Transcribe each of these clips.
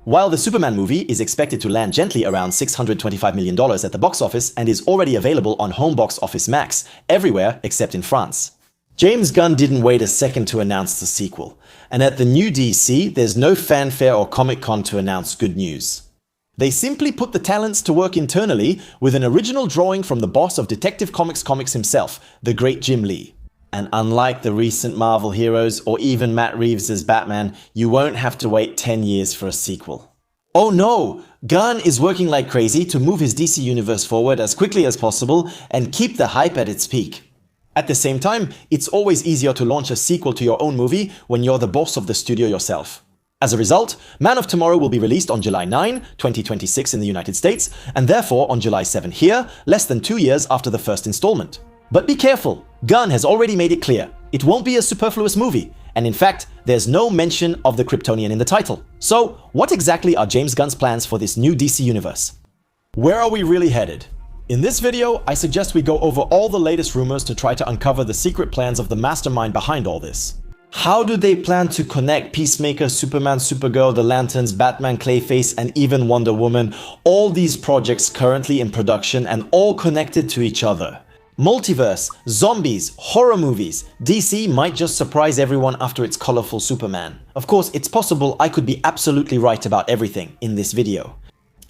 While the Superman movie is expected to land gently around $625 million at the box office and is already available on Home Box Office Max, everywhere except in France. James Gunn didn't wait a second to announce the sequel, and at the new DC, there's no fanfare or Comic-Con to announce good news. They simply put the talents to work internally with an original drawing from the boss of Detective Comics himself, the great Jim Lee. And unlike the recent Marvel heroes or even Matt Reeves as Batman, you won't have to wait 10 years for a sequel. Oh no! Gunn is working like crazy to move his DC universe forward as quickly as possible and keep the hype at its peak. At the same time, it's always easier to launch a sequel to your own movie when you're the boss of the studio yourself. As a result, Man of Tomorrow will be released on July 9, 2026 in the United States, and therefore on July 7 here, less than 2 years after the first installment. But be careful, Gunn has already made it clear, it won't be a superfluous movie, and in fact, there's no mention of the Kryptonian in the title. So, what exactly are James Gunn's plans for this new DC universe? Where are we really headed? In this video, I suggest we go over all the latest rumors to try to uncover the secret plans of the mastermind behind all this. How do they plan to connect Peacemaker, Superman, Supergirl, The Lanterns, Batman, Clayface, and even Wonder Woman, all these projects currently in production and all connected to each other? Multiverse, zombies, horror movies, DC might just surprise everyone after its colorful Superman. Of course, it's possible I could be absolutely right about everything in this video.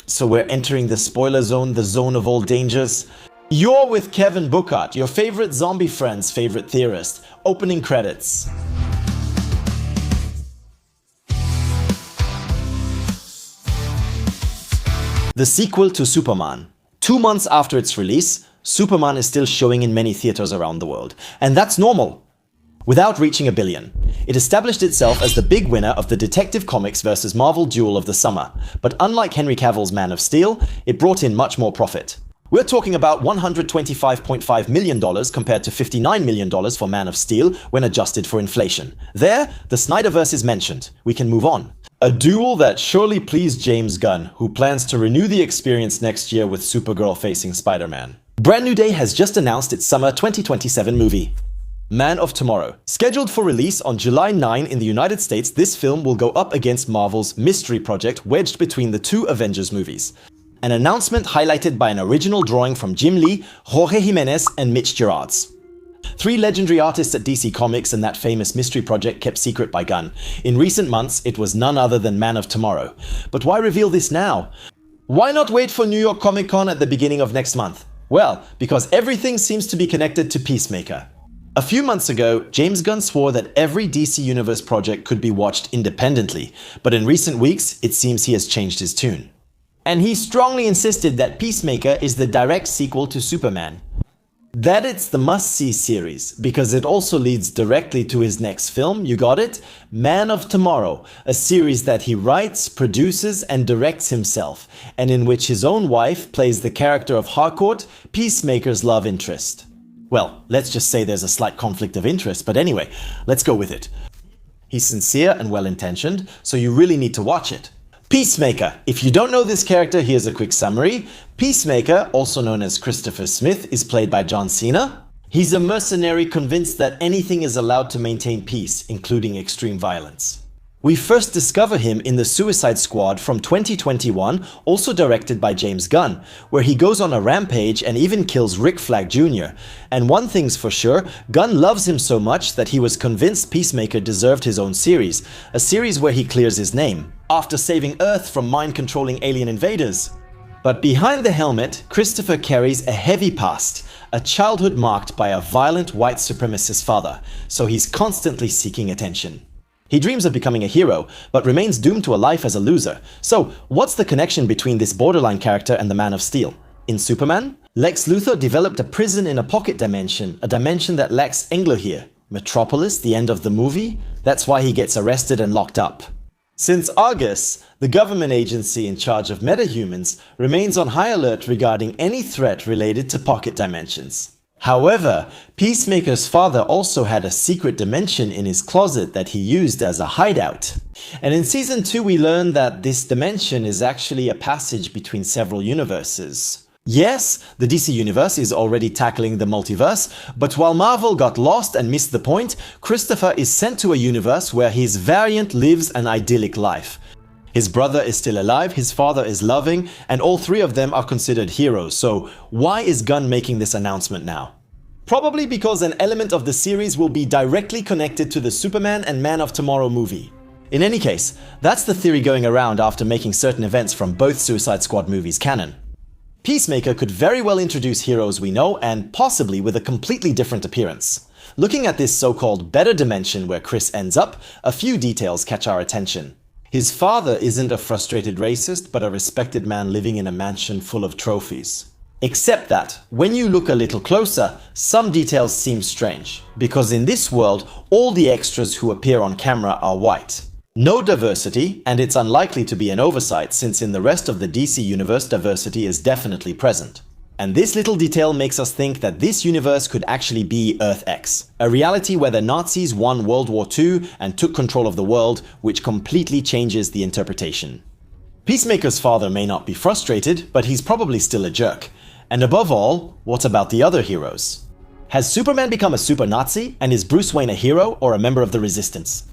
So we're entering the spoiler zone, the zone of all dangers. You're with Kevin Bookart, your favorite zombie friend's favorite theorist. Opening credits. The sequel to Superman. 2 months after its release, Superman is still showing in many theaters around the world, and that's normal. Without reaching $1 billion, it established itself as the big winner of the Detective Comics vs. Marvel duel of the summer, but unlike Henry Cavill's Man of Steel, it brought in much more profit. We're talking about $125.5 million compared to $59 million for Man of Steel when adjusted for inflation. There, the Snyderverse is mentioned. We can move on. A duel that surely pleased James Gunn, who plans to renew the experience next year with Supergirl facing Spider-Man. Brand New Day has just announced its summer 2027 movie. Man of Tomorrow. Scheduled for release on July 9 in the United States, this film will go up against Marvel's Mystery Project wedged between the two Avengers movies. An announcement highlighted by an original drawing from Jim Lee, Jorge Jimenez, and Mitch Gerads. 3 legendary artists at DC Comics and that famous Mystery Project kept secret by Gunn. In recent months, it was none other than Man of Tomorrow. But why reveal this now? Why not wait for New York Comic Con at the beginning of next month? Well, because everything seems to be connected to Peacemaker. A few months ago, James Gunn swore that every DC Universe project could be watched independently, but in recent weeks, it seems he has changed his tune. And he strongly insisted that Peacemaker is the direct sequel to Superman. That it's the must-see series, because it also leads directly to his next film, you got it? Man of Tomorrow, a series that he writes, produces, and directs himself, and in which his own wife plays the character of Harcourt, Peacemaker's love interest. Well, let's just say there's a slight conflict of interest, but anyway, let's go with it. He's sincere and well-intentioned, so you really need to watch it. Peacemaker. If you don't know this character, here's a quick summary. Peacemaker, also known as Christopher Smith, is played by John Cena. He's a mercenary convinced that anything is allowed to maintain peace, including extreme violence. We first discover him in The Suicide Squad from 2021, also directed by James Gunn, where he goes on a rampage and even kills Rick Flag Jr. And one thing's for sure, Gunn loves him so much that he was convinced Peacemaker deserved his own series, a series where he clears his name, after saving Earth from mind-controlling alien invaders. But behind the helmet, Christopher carries a heavy past, a childhood marked by a violent white supremacist father, so he's constantly seeking attention. He dreams of becoming a hero, but remains doomed to a life as a loser. So, what's the connection between this borderline character and the Man of Steel? In Superman, Lex Luthor developed a prison in a pocket dimension, a dimension that lacks Engler here. Metropolis, the end of the movie? That's why he gets arrested and locked up. Since August, the government agency in charge of metahumans remains on high alert regarding any threat related to pocket dimensions. However, Peacemaker's father also had a secret dimension in his closet that he used as a hideout. And in Season 2 we learn that this dimension is actually a passage between several universes. Yes, the DC Universe is already tackling the multiverse, but while Marvel got lost and missed the point, Christopher is sent to a universe where his variant lives an idyllic life. His brother is still alive, his father is loving, and all three of them are considered heroes. So why is Gunn making this announcement now? Probably because an element of the series will be directly connected to the Superman and Man of Tomorrow movie. In any case, that's the theory going around after making certain events from both Suicide Squad movies canon. Peacemaker could very well introduce heroes we know, and possibly with a completely different appearance. Looking at this so-called better dimension where Chris ends up, a few details catch our attention. His father isn't a frustrated racist, but a respected man living in a mansion full of trophies. Except that, when you look a little closer, some details seem strange, because in this world, all the extras who appear on camera are white. No diversity, and it's unlikely to be an oversight since in the rest of the DC universe diversity is definitely present. And this little detail makes us think that this universe could actually be Earth X, a reality where the Nazis won World War II and took control of the world, which completely changes the interpretation. Peacemaker's father may not be frustrated, but he's probably still a jerk. And above all, what about the other heroes? Has Superman become a super Nazi, and is Bruce Wayne a hero or a member of the Resistance?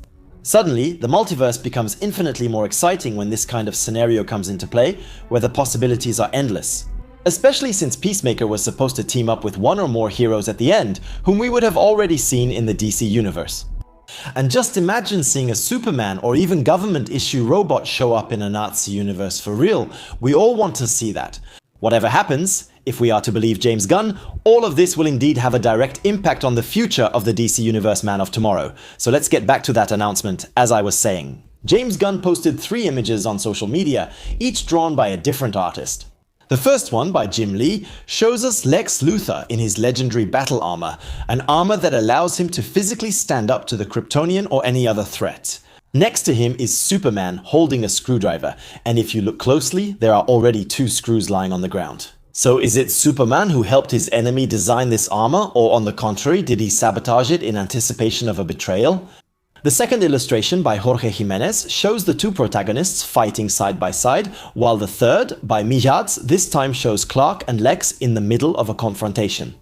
Suddenly, the multiverse becomes infinitely more exciting when this kind of scenario comes into play, where the possibilities are endless. Especially since Peacemaker was supposed to team up with one or more heroes at the end, whom we would have already seen in the DC universe. And just imagine seeing a Superman or even government-issue robot show up in a Nazi universe for real. We all want to see that. Whatever happens, if we are to believe James Gunn, all of this will indeed have a direct impact on the future of the DC Universe Man of Tomorrow. So let's get back to that announcement, as I was saying. James Gunn posted 3 images on social media, each drawn by a different artist. The first one, by Jim Lee, shows us Lex Luthor in his legendary battle armor, an armor that allows him to physically stand up to the Kryptonian or any other threat. Next to him is Superman holding a screwdriver, and if you look closely, there are already 2 screws lying on the ground. So is it Superman who helped his enemy design this armor, or on the contrary, did he sabotage it in anticipation of a betrayal? The second illustration by Jorge Jimenez shows the 2 protagonists fighting side by side, while the third, by Mijats, this time shows Clark and Lex in the middle of a confrontation.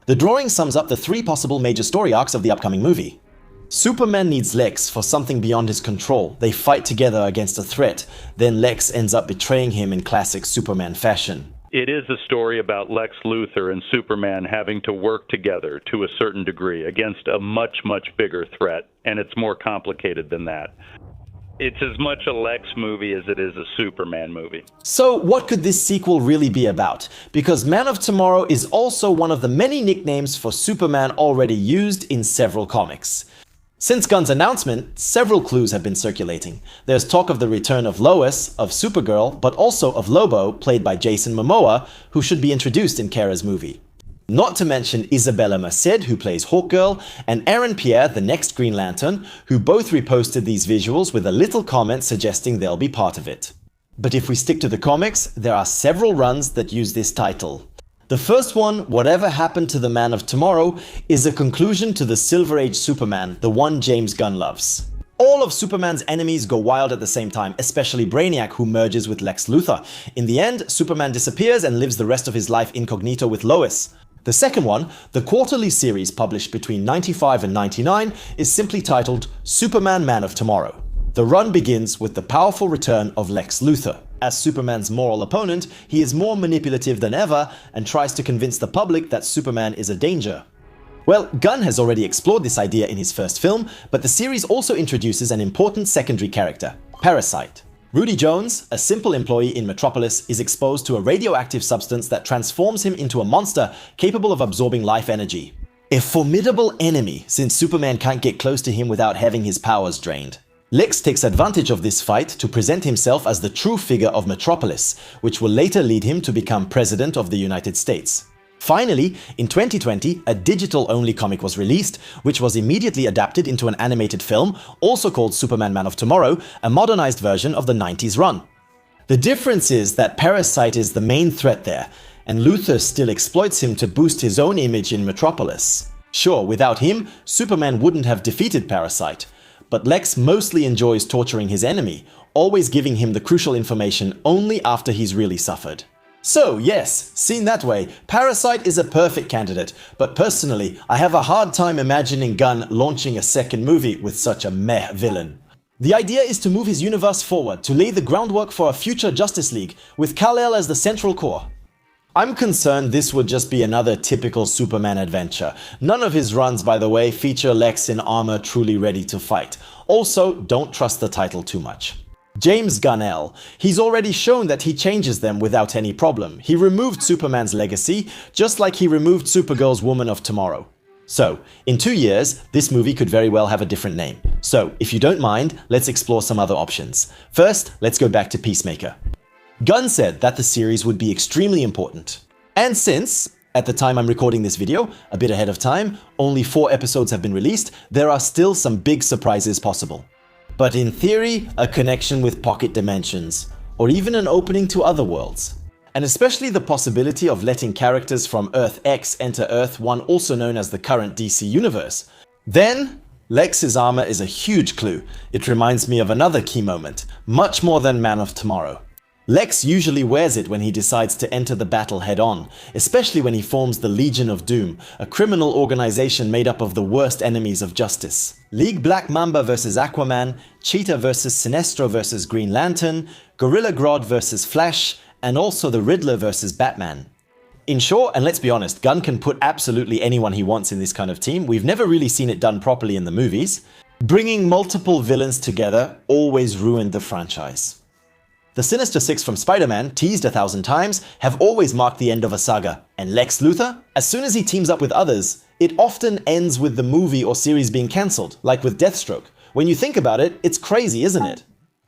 The drawing sums up the 3 possible major story arcs of the upcoming movie. Superman needs Lex for something beyond his control. They fight together against a threat, then Lex ends up betraying him in classic Superman fashion. It is a story about Lex Luthor and Superman having to work together to a certain degree against a much, much bigger threat, and it's more complicated than that. It's as much a Lex movie as it is a Superman movie. So what could this sequel really be about? Because Man of Tomorrow is also one of the many nicknames for Superman already used in several comics. Since Gunn's announcement, several clues have been circulating. There's talk of the return of Lois, of Supergirl, but also of Lobo, played by Jason Momoa, who should be introduced in Kara's movie. Not to mention Isabella Merced, who plays Hawkgirl, and Aaron Pierre, the next Green Lantern, who both reposted these visuals with a little comment suggesting they'll be part of it. But if we stick to the comics, there are several runs that use this title. The first one, Whatever Happened to the Man of Tomorrow, is a conclusion to the Silver Age Superman, the one James Gunn loves. All of Superman's enemies go wild at the same time, especially Brainiac, who merges with Lex Luthor. In the end, Superman disappears and lives the rest of his life incognito with Lois. The second one, the quarterly series published between 95 and 99, is simply titled Superman Man of Tomorrow. The run begins with the powerful return of Lex Luthor. As Superman's moral opponent, he is more manipulative than ever and tries to convince the public that Superman is a danger. Well, Gunn has already explored this idea in his first film, but the series also introduces an important secondary character, Parasite. Rudy Jones, a simple employee in Metropolis, is exposed to a radioactive substance that transforms him into a monster capable of absorbing life energy. A formidable enemy, since Superman can't get close to him without having his powers drained. Lex takes advantage of this fight to present himself as the true figure of Metropolis, which will later lead him to become President of the United States. Finally, in 2020, a digital-only comic was released, which was immediately adapted into an animated film, also called Superman Man of Tomorrow, a modernized version of the 90s run. The difference is that Parasite is the main threat there, and Luthor still exploits him to boost his own image in Metropolis. Sure, without him, Superman wouldn't have defeated Parasite, but Lex mostly enjoys torturing his enemy, always giving him the crucial information only after he's really suffered. So yes, seen that way, Parasite is a perfect candidate, but personally, I have a hard time imagining Gunn launching a second movie with such a meh villain. The idea is to move his universe forward, to lay the groundwork for a future Justice League, with Kal-El as the central core. I'm concerned this would just be another typical Superman adventure. None of his runs, by the way, feature Lex in armor truly ready to fight. Also, don't trust the title too much. James Gunn. He's already shown that he changes them without any problem. He removed Superman's legacy, just like he removed Supergirl's Woman of Tomorrow. So, in 2 years, this movie could very well have a different name. So, if you don't mind, let's explore some other options. First, let's go back to Peacemaker. Gunn said that the series would be extremely important. And since, at the time I'm recording this video, a bit ahead of time, only 4 episodes have been released, there are still some big surprises possible. But in theory, a connection with pocket dimensions, or even an opening to other worlds. And especially the possibility of letting characters from Earth X enter Earth 1, also known as the current DC universe. Then, Lex's armor is a huge clue. It reminds me of another key moment, much more than Man of Tomorrow. Lex usually wears it when he decides to enter the battle head-on, especially when he forms the Legion of Doom, a criminal organization made up of the worst enemies of justice. League Black Mamba vs Aquaman, Cheetah vs Sinestro vs Green Lantern, Gorilla Grodd vs Flash, and also the Riddler vs Batman. In short, and let's be honest, Gunn can put absolutely anyone he wants in this kind of team. We've never really seen it done properly in the movies. Bringing multiple villains together always ruined the franchise. The Sinister Six from Spider-Man, teased 1,000 times, have always marked the end of a saga. And Lex Luthor? As soon as he teams up with others, it often ends with the movie or series being cancelled, like with Deathstroke. When you think about it, it's crazy, isn't it?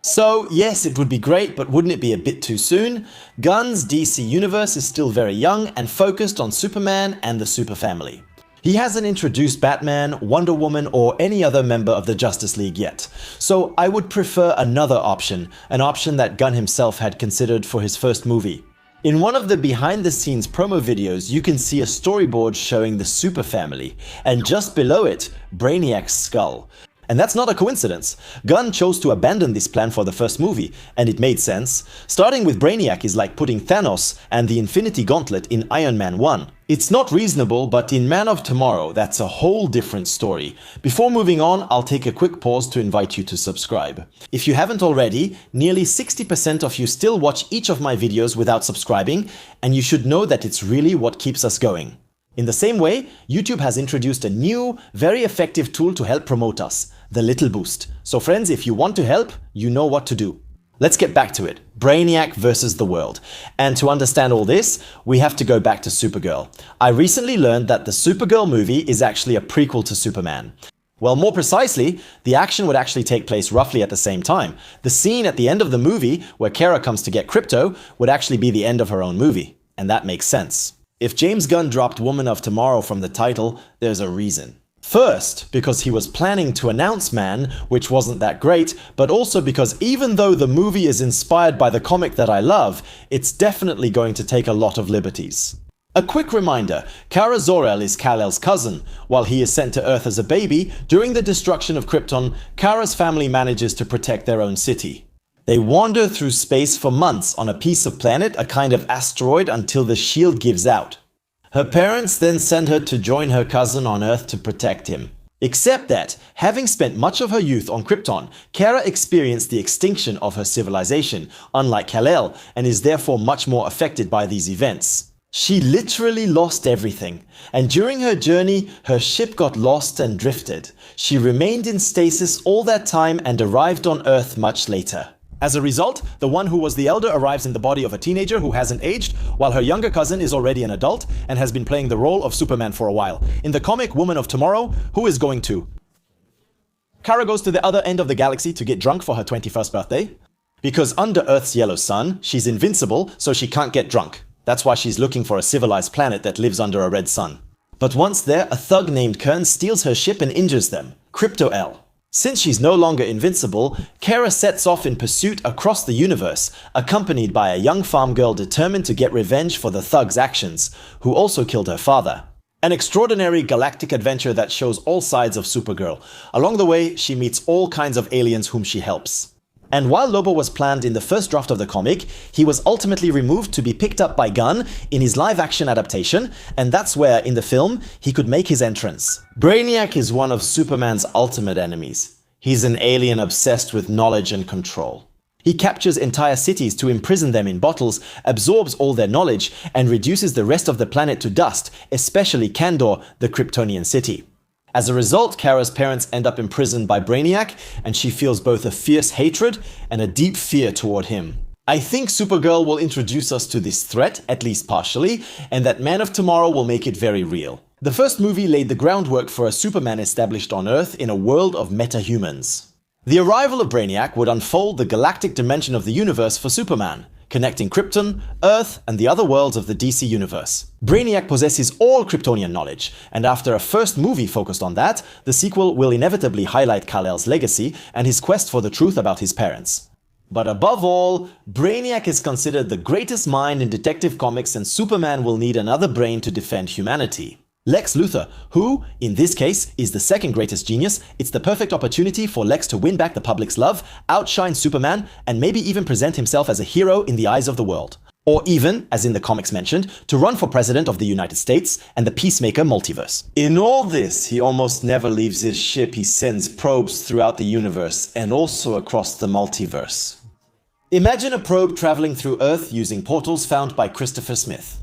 So, yes, it would be great, but wouldn't it be a bit too soon? Gunn's DC universe is still very young and focused on Superman and the Super Family. He hasn't introduced Batman, Wonder Woman, or any other member of the Justice League yet. So I would prefer another option, an option that Gunn himself had considered for his first movie. In one of the behind-the-scenes promo videos, you can see a storyboard showing the Super Family, and just below it, Brainiac's skull. And that's not a coincidence. Gunn chose to abandon this plan for the first movie, and it made sense. Starting with Brainiac is like putting Thanos and the Infinity Gauntlet in Iron Man 1. It's not reasonable, but in Man of Tomorrow, that's a whole different story. Before moving on, I'll take a quick pause to invite you to subscribe. If you haven't already, nearly 60% of you still watch each of my videos without subscribing, and you should know that it's really what keeps us going. In the same way, YouTube has introduced a new, very effective tool to help promote us, the Little Boost. So friends, if you want to help, you know what to do. Let's get back to it. Brainiac versus the world. And to understand all this, we have to go back to Supergirl. I recently learned that the Supergirl movie is actually a prequel to Superman. Well, more precisely, the action would actually take place roughly at the same time. The scene at the end of the movie, where Kara comes to get Krypto, would actually be the end of her own movie. And that makes sense. If James Gunn dropped Woman of Tomorrow from the title, there's a reason. First, because he was planning to announce Man, which wasn't that great, but also because even though the movie is inspired by the comic that I love, it's definitely going to take a lot of liberties. A quick reminder, Kara Zor-El is Kal-El's cousin. While he is sent to Earth as a baby, during the destruction of Krypton, Kara's family manages to protect their own city. They wander through space for months on a piece of planet, a kind of asteroid, until the shield gives out. Her parents then send her to join her cousin on Earth to protect him. Except that, having spent much of her youth on Krypton, Kara experienced the extinction of her civilization, unlike Kal-El, and is therefore much more affected by these events. She literally lost everything, and during her journey, her ship got lost and drifted. She remained in stasis all that time and arrived on Earth much later. As a result, the one who was the elder arrives in the body of a teenager who hasn't aged, while her younger cousin is already an adult and has been playing the role of Superman for a while. In the comic Woman of Tomorrow, who is going to? Kara goes to the other end of the galaxy to get drunk for her 21st birthday. Because under Earth's yellow sun, she's invincible, so she can't get drunk. That's why she's looking for a civilized planet that lives under a red sun. But once there, a thug named Kern steals her ship and injures them. Krypto-El. Since she's no longer invincible, Kara sets off in pursuit across the universe, accompanied by a young farm girl determined to get revenge for the thug's actions, who also killed her father. An extraordinary galactic adventure that shows all sides of Supergirl. Along the way, she meets all kinds of aliens whom she helps. And while Lobo was planned in the first draft of the comic, he was ultimately removed to be picked up by Gunn in his live-action adaptation, and that's where, in the film, he could make his entrance. Brainiac is one of Superman's ultimate enemies. He's an alien obsessed with knowledge and control. He captures entire cities to imprison them in bottles, absorbs all their knowledge, and reduces the rest of the planet to dust, especially Kandor, the Kryptonian city. As a result, Kara's parents end up imprisoned by Brainiac, and she feels both a fierce hatred and a deep fear toward him. I think Supergirl will introduce us to this threat, at least partially, and that Man of Tomorrow will make it very real. The first movie laid the groundwork for a Superman established on Earth in a world of metahumans. The arrival of Brainiac would unfold the galactic dimension of the universe for Superman, connecting Krypton, Earth, and the other worlds of the DC universe. Brainiac possesses all Kryptonian knowledge, and after a first movie focused on that, the sequel will inevitably highlight Kal-El's legacy and his quest for the truth about his parents. But above all, Brainiac is considered the greatest mind in Detective Comics, and Superman will need another brain to defend humanity. Lex Luthor, who, in this case, is the second greatest genius, it's the perfect opportunity for Lex to win back the public's love, outshine Superman, and maybe even present himself as a hero in the eyes of the world. Or even, as in the comics mentioned, to run for president of the United States and the Peacemaker multiverse. In all this, he almost never leaves his ship. He sends probes throughout the universe and also across the multiverse. Imagine a probe traveling through Earth using portals found by Christopher Smith.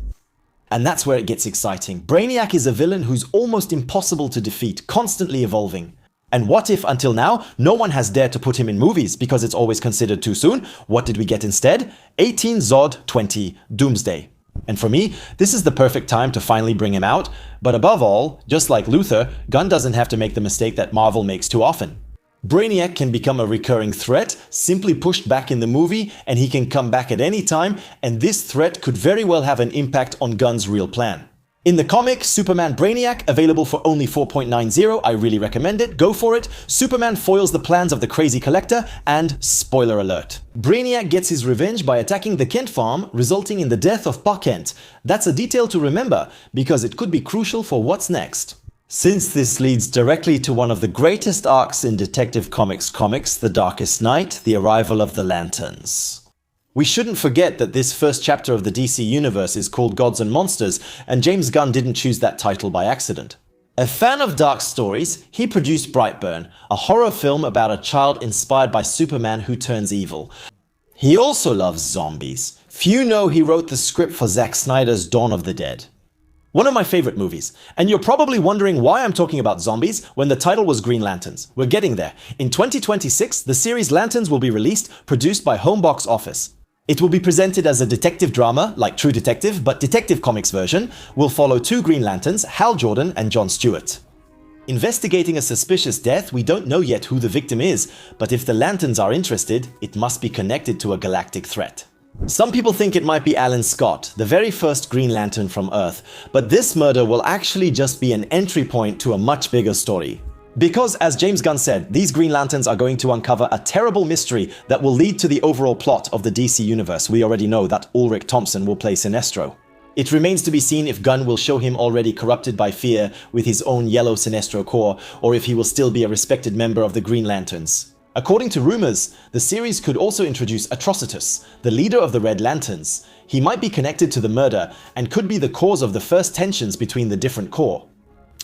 And that's where it gets exciting. Brainiac is a villain who's almost impossible to defeat, constantly evolving. And what if, until now, no one has dared to put him in movies because it's always considered too soon? What did we get instead? 18 Zod 20 Doomsday. And for me, this is the perfect time to finally bring him out. But above all, just like Luthor, Gunn doesn't have to make the mistake that Marvel makes too often. Brainiac can become a recurring threat, simply pushed back in the movie, and he can come back at any time, and this threat could very well have an impact on Gunn's real plan. In the comic, Superman Brainiac, available for only $4.90, I really recommend it, go for it. Superman foils the plans of the Crazy Collector, and spoiler alert, Brainiac gets his revenge by attacking the Kent farm, resulting in the death of Pa Kent. That's a detail to remember, because it could be crucial for what's next. Since this leads directly to one of the greatest arcs in Detective Comics, The Darkest Night, the arrival of the Lanterns. We shouldn't forget that this first chapter of the DC Universe is called Gods and Monsters, and James Gunn didn't choose that title by accident. A fan of dark stories, he produced Brightburn, a horror film about a child inspired by Superman who turns evil. He also loves zombies. Few know he wrote the script for Zack Snyder's Dawn of the Dead. One of my favorite movies, and you're probably wondering why I'm talking about zombies when the title was Green Lanterns. We're getting there. In 2026, the series Lanterns will be released, produced by Home Box Office. It will be presented as a detective drama, like True Detective, but Detective Comics version will follow two Green Lanterns, Hal Jordan and Jon Stewart. Investigating a suspicious death, we don't know yet who the victim is, but if the Lanterns are interested, it must be connected to a galactic threat. Some people think it might be Alan Scott, the very first Green Lantern from Earth, but this murder will actually just be an entry point to a much bigger story. Because, as James Gunn said, these Green Lanterns are going to uncover a terrible mystery that will lead to the overall plot of the DC Universe. We already know that Ulrich Thompson will play Sinestro. It remains to be seen if Gunn will show him already corrupted by fear with his own yellow Sinestro core, or if he will still be a respected member of the Green Lanterns. According to rumors, the series could also introduce Atrocitus, the leader of the Red Lanterns. He might be connected to the murder and could be the cause of the first tensions between the different corps.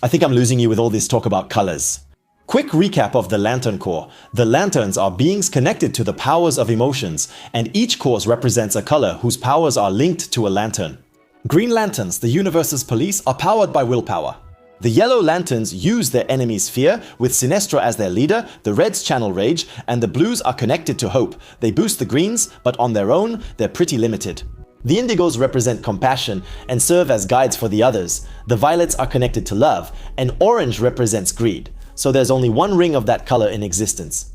I think I'm losing you with all this talk about colors. Quick recap of the Lantern Corps. The Lanterns are beings connected to the powers of emotions, and each corps represents a color whose powers are linked to a lantern. Green Lanterns, the universe's police, are powered by willpower. The Yellow Lanterns use their enemy's fear, with Sinestro as their leader, the Reds channel rage, and the Blues are connected to hope. They boost the Greens, but on their own, they're pretty limited. The Indigos represent compassion and serve as guides for the others. The Violets are connected to love, and Orange represents greed. So there's only one ring of that color in existence.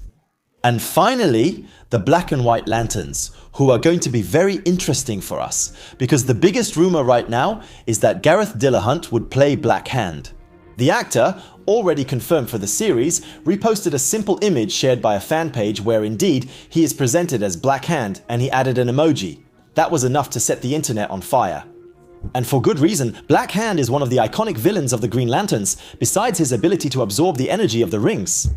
And finally, the Black and White Lanterns, who are going to be very interesting for us, because the biggest rumor right now is that Gareth Dillahunt would play Black Hand. The actor, already confirmed for the series, reposted a simple image shared by a fan page where indeed he is presented as Black Hand, and he added an emoji. That was enough to set the internet on fire. And for good reason. Black Hand is one of the iconic villains of the Green Lanterns, besides his ability to absorb the energy of the rings.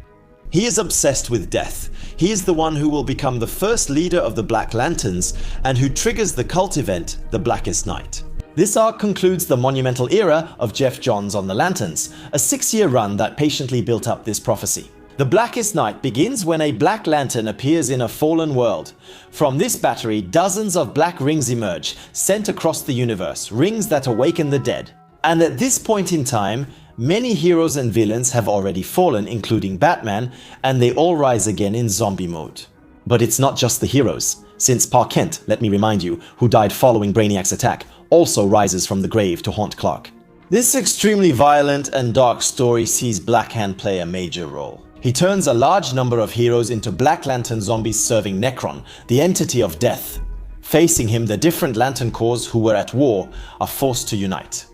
He is obsessed with death. He is the one who will become the first leader of the Black Lanterns and who triggers the cult event, the Blackest Night. This arc concludes the monumental era of Jeff Johns on the Lanterns, a 6-year run that patiently built up this prophecy. The Blackest Night begins when a Black Lantern appears in a fallen world. From this battery, dozens of black rings emerge, sent across the universe, rings that awaken the dead. And at this point in time, many heroes and villains have already fallen, including Batman, and they all rise again in zombie mode. But it's not just the heroes, since Pa Kent, let me remind you, who died following Brainiac's attack, also rises from the grave to haunt Clark. This extremely violent and dark story sees Black Hand play a major role. He turns a large number of heroes into Black Lantern zombies serving Necron, the entity of death. Facing him, the different Lantern Corps who were at war are forced to unite.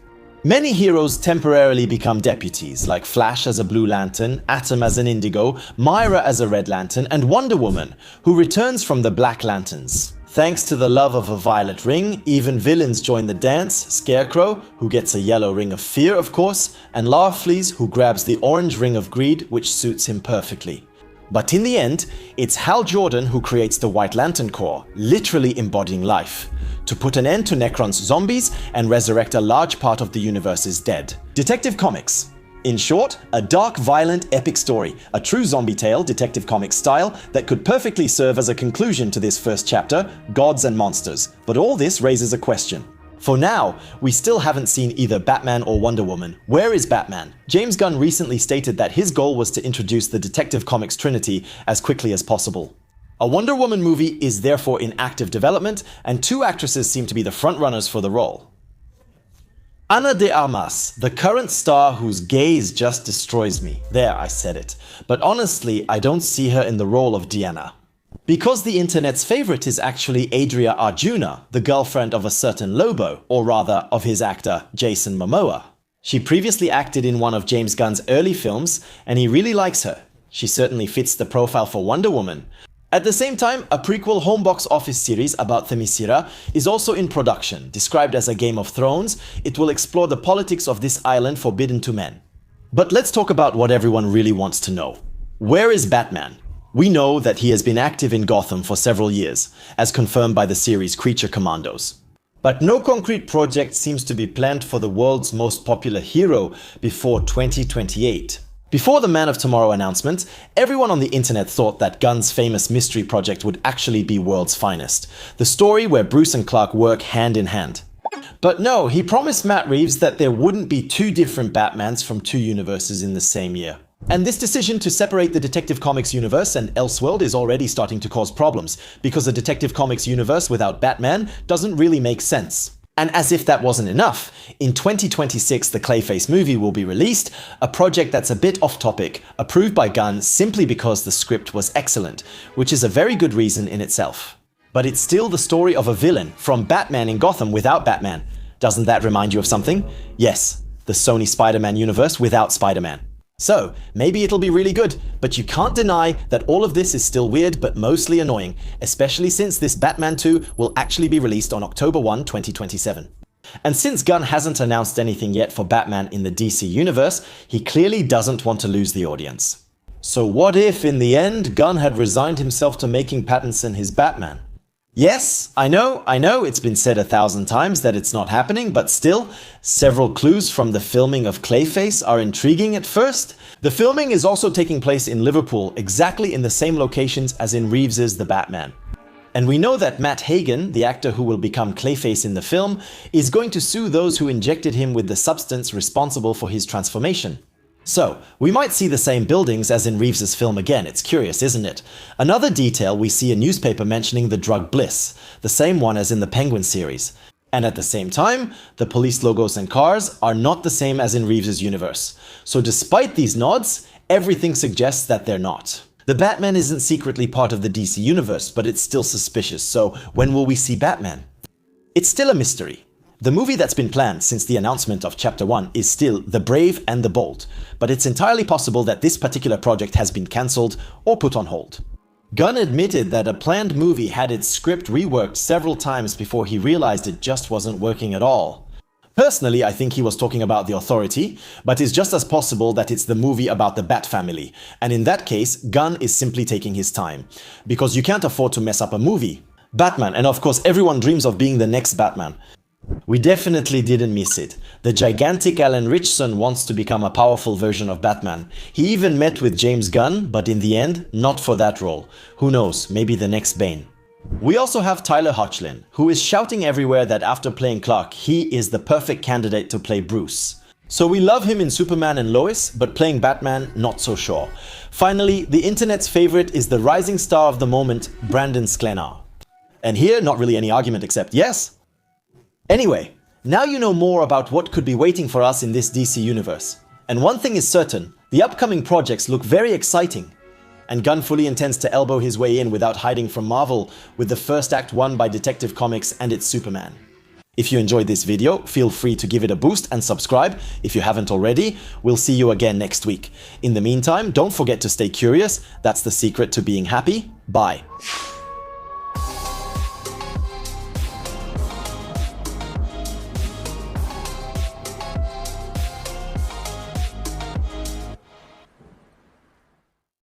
Many heroes temporarily become deputies, like Flash as a Blue Lantern, Atom as an Indigo, Myra as a Red Lantern, and Wonder Woman, who returns from the Black Lanterns. Thanks to the love of a violet ring, even villains join the dance: Scarecrow, who gets a yellow ring of fear, of course, and Larfleeze, who grabs the orange ring of greed, which suits him perfectly. But in the end, it's Hal Jordan who creates the White Lantern Corps, literally embodying life, to put an end to Necron's zombies and resurrect a large part of the universe's dead. Detective Comics. In short, a dark, violent, epic story, a true zombie tale, Detective Comics style, that could perfectly serve as a conclusion to this first chapter, Gods and Monsters. But all this raises a question. For now, we still haven't seen either Batman or Wonder Woman. Where is Batman? James Gunn recently stated that his goal was to introduce the Detective Comics trinity as quickly as possible. A Wonder Woman movie is therefore in active development, and two actresses seem to be the frontrunners for the role. Ana de Armas, the current star whose gaze just destroys me. There, I said it. But honestly, I don't see her in the role of Diana. Because the internet's favorite is actually Adria Arjuna, the girlfriend of a certain Lobo, or rather, of his actor, Jason Momoa. She previously acted in one of James Gunn's early films, and he really likes her. She certainly fits the profile for Wonder Woman. At the same time, a prequel home box office series about Themyscira is also in production. Described as a Game of Thrones, it will explore the politics of this island forbidden to men. But let's talk about what everyone really wants to know. Where is Batman? We know that he has been active in Gotham for several years, as confirmed by the series Creature Commandos. But no concrete project seems to be planned for the world's most popular hero before 2028. Before the Man of Tomorrow announcement, everyone on the internet thought that Gunn's famous mystery project would actually be World's Finest, the story where Bruce and Clark work hand in hand. But no, he promised Matt Reeves that there wouldn't be two different Batmans from two universes in the same year. And this decision to separate the Detective Comics universe and Elseworld is already starting to cause problems, because a Detective Comics universe without Batman doesn't really make sense. And as if that wasn't enough, in 2026 the Clayface movie will be released, a project that's a bit off topic, approved by Gunn simply because the script was excellent, which is a very good reason in itself. But it's still the story of a villain, from Batman in Gotham without Batman. Doesn't that remind you of something? Yes, the Sony Spider-Man universe without Spider-Man. So, maybe it'll be really good, but you can't deny that all of this is still weird but mostly annoying, especially since this Batman 2 will actually be released on October 1, 2027. And since Gunn hasn't announced anything yet for Batman in the DC universe, he clearly doesn't want to lose the audience. So what if, in the end, Gunn had resigned himself to making Pattinson his Batman? Yes, I know, it's been said 1,000 times that it's not happening, but still, several clues from the filming of Clayface are intriguing at first. The filming is also taking place in Liverpool, exactly in the same locations as in Reeves's The Batman. And we know that Matt Hagen, the actor who will become Clayface in the film, is going to sue those who injected him with the substance responsible for his transformation. So, we might see the same buildings as in Reeves's film again. It's curious, isn't it? Another detail, we see a newspaper mentioning the drug Bliss, the same one as in the Penguin series. And at the same time, the police logos and cars are not the same as in Reeves's universe. So despite these nods, everything suggests that they're not. The Batman isn't secretly part of the DC universe, but it's still suspicious, so when will we see Batman? It's still a mystery. The movie that's been planned since the announcement of Chapter 1 is still The Brave and the Bold, but it's entirely possible that this particular project has been cancelled or put on hold. Gunn admitted that a planned movie had its script reworked several times before he realized it just wasn't working at all. Personally, I think he was talking about The Authority, but it's just as possible that it's the movie about the Bat family, and in that case, Gunn is simply taking his time, because you can't afford to mess up a movie. Batman, and of course everyone dreams of being the next Batman. We definitely didn't miss it. The gigantic Alan Ritchson wants to become a powerful version of Batman. He even met with James Gunn, but in the end, not for that role. Who knows, maybe the next Bane. We also have Tyler Hoechlin, who is shouting everywhere that after playing Clark, he is the perfect candidate to play Bruce. So we love him in Superman and Lois, but playing Batman, not so sure. Finally, the internet's favorite is the rising star of the moment, Brandon Sklenar. And here, not really any argument except yes. Anyway, now you know more about what could be waiting for us in this DC universe. And one thing is certain, the upcoming projects look very exciting. And Gunn fully intends to elbow his way in without hiding from Marvel with the first act won by Detective Comics and its Superman. If you enjoyed this video, feel free to give it a boost and subscribe if you haven't already. We'll see you again next week. In the meantime, don't forget to stay curious. That's the secret to being happy. Bye.